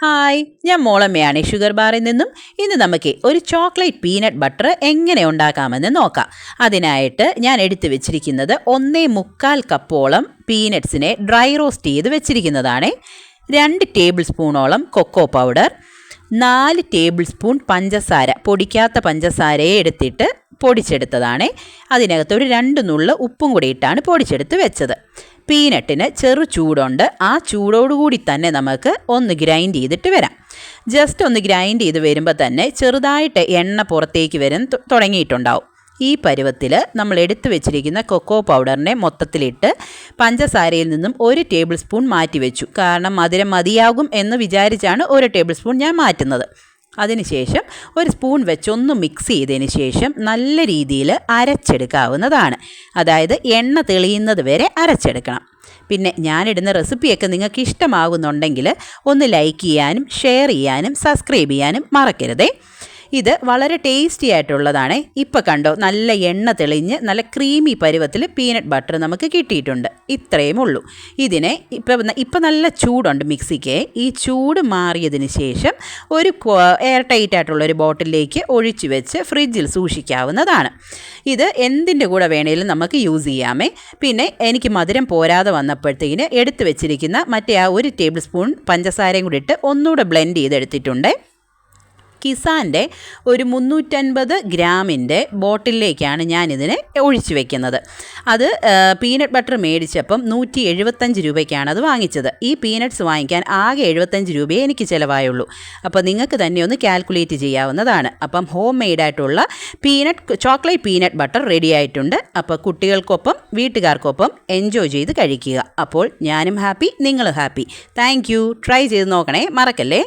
Hi, ഞാൻ മോളമ്മയാണ് sugar ബാറിൽ നിന്നും. ഇന്ന് നമുക്ക് ഒരു ചോക്ലേറ്റ് പീനട്ട് ബട്ടർ എങ്ങനെ ഉണ്ടാക്കാമെന്ന് നോക്കാം. അതിനായിട്ട് ഞാൻ എടുത്തു വെച്ചിരിക്കുന്നത് 1.25 കപ്പോളം പീനട്ട്സിനെ ഡ്രൈ റോസ്റ്റ് ചെയ്ത് വെച്ചിരിക്കുന്നതാണ്. 2 ടേബിൾ സ്പൂണോളം കൊക്കോ പൗഡർ, 4 ടേബിൾ സ്പൂൺ പഞ്ചസാര, പൊടിക്കാത്ത പഞ്ചസാരയെ എടുത്തിട്ട് പൊടിച്ചെടുത്തതാണ്. അതിനകത്ത് ഒരു 2 നുള്ള് ഉപ്പും കൂടി ഇട്ടാണ് പൊടിച്ചെടുത്ത് വെച്ചത്. പീനട്ടിന് ചെറു ചൂടുണ്ട്, ആ ചൂടോടുകൂടി തന്നെ നമുക്ക് ഒന്ന് ഗ്രൈൻഡ് ചെയ്തിട്ട് വരാം. ജസ്റ്റ് ഒന്ന് ഗ്രൈൻഡ് ചെയ്ത് വരുമ്പോൾ തന്നെ ചെറുതായിട്ട് എണ്ണ പുറത്തേക്ക് വരാൻ തുടങ്ങിയിട്ടുണ്ടാവും. ഈ പരുവത്തിൽ നമ്മൾ എടുത്തു വെച്ചിരിക്കുന്ന കൊക്കോ പൗഡറിനെ മൊത്തത്തിലിട്ട് പഞ്ചസാരയിൽ നിന്നും 1 ടേബിൾ സ്പൂൺ മാറ്റി വെച്ചു. കാരണം മധുരം മതിയാകും എന്ന് വിചാരിച്ചാണ് 1 ടേബിൾ സ്പൂൺ ഞാൻ മാറ്റുന്നത്. അതിനുശേഷം ഒരു സ്പൂൺ വെച്ചൊന്ന് മിക്സ് ചെയ്തതിന് ശേഷം നല്ല രീതിയിൽ അരച്ചെടുക്കാവുന്നതാണ്. അതായത് എണ്ണ തെളിയുന്നത് വരെ അരച്ചെടുക്കണം. പിന്നെ ഞാനിടുന്ന റെസിപ്പിയൊക്കെ നിങ്ങൾക്ക് ഇഷ്ടമാകുന്നുണ്ടെങ്കിൽ ഒന്ന് ലൈക്ക് ചെയ്യാനും ഷെയർ ചെയ്യാനും സബ്സ്ക്രൈബ് ചെയ്യാനും മറക്കരുതേ. ഇത് വളരെ ടേസ്റ്റി ആയിട്ടുള്ളതാണ്. ഇപ്പോൾ കണ്ടോ, നല്ല എണ്ണ തെളിഞ്ഞ് നല്ല ക്രീമി പരുവത്തിൽ പീനട്ട് ബട്ടർ നമുക്ക് കിട്ടിയിട്ടുണ്ട്. ഇത്രയും ഉള്ളൂ. ഇതിനെ ഇപ്പം നല്ല ചൂടുണ്ട് മിക്സിക്ക്. ഈ ചൂട് മാറിയതിന് ശേഷം ഒരു എയർ ടൈറ്റ് ആയിട്ടുള്ളൊരു ബോട്ടിലേക്ക് ഒഴിച്ചു വെച്ച് ഫ്രിഡ്ജിൽ സൂക്ഷിക്കാവുന്നതാണ്. ഇത് എന്തിൻ്റെ കൂടെ വേണേലും നമുക്ക് യൂസ് ചെയ്യാമേ. പിന്നെ എനിക്ക് മധുരം പോരാതെ വന്നപ്പോഴത്തേക്കിന് എടുത്തു വെച്ചിരിക്കുന്ന മറ്റേ ആ 1 ടേബിൾ സ്പൂൺ പഞ്ചസാരയും കൂടി ഇട്ട് ഒന്നുകൂടെ ബ്ലെൻഡ് ചെയ്തെടുത്തിട്ടുണ്ട്. കിസാൻ്റെ ഒരു 350 ഗ്രാമിൻ്റെ ബോട്ടിലേക്കാണ് ഞാനിതിനെ ഒഴിച്ചു വെക്കുന്നത്. അത് പീനട്ട് ബട്ടർ മേടിച്ചപ്പം 175 രൂപയ്ക്കാണ് അത് വാങ്ങിച്ചത്. ഈ പീനട്ട്സ് വാങ്ങിക്കാൻ ആകെ 75 രൂപയെ എനിക്ക് ചിലവായുള്ളൂ. അപ്പോൾ നിങ്ങൾക്ക് തന്നെ ഒന്ന് കാൽക്കുലേറ്റ് ചെയ്യാവുന്നതാണ്. അപ്പം ഹോം മെയ്ഡായിട്ടുള്ള ചോക്ലേറ്റ് പീനട്ട് ബട്ടർ റെഡി ആയിട്ടുണ്ട്. അപ്പോൾ കുട്ടികൾക്കൊപ്പം വീട്ടുകാർക്കൊപ്പം എൻജോയ് ചെയ്ത് കഴിക്കുക. അപ്പോൾ ഞാനും ഹാപ്പി, നിങ്ങളും ഹാപ്പി. Thank you. ട്രൈ ചെയ്ത് നോക്കണേ, മറക്കല്ലേ.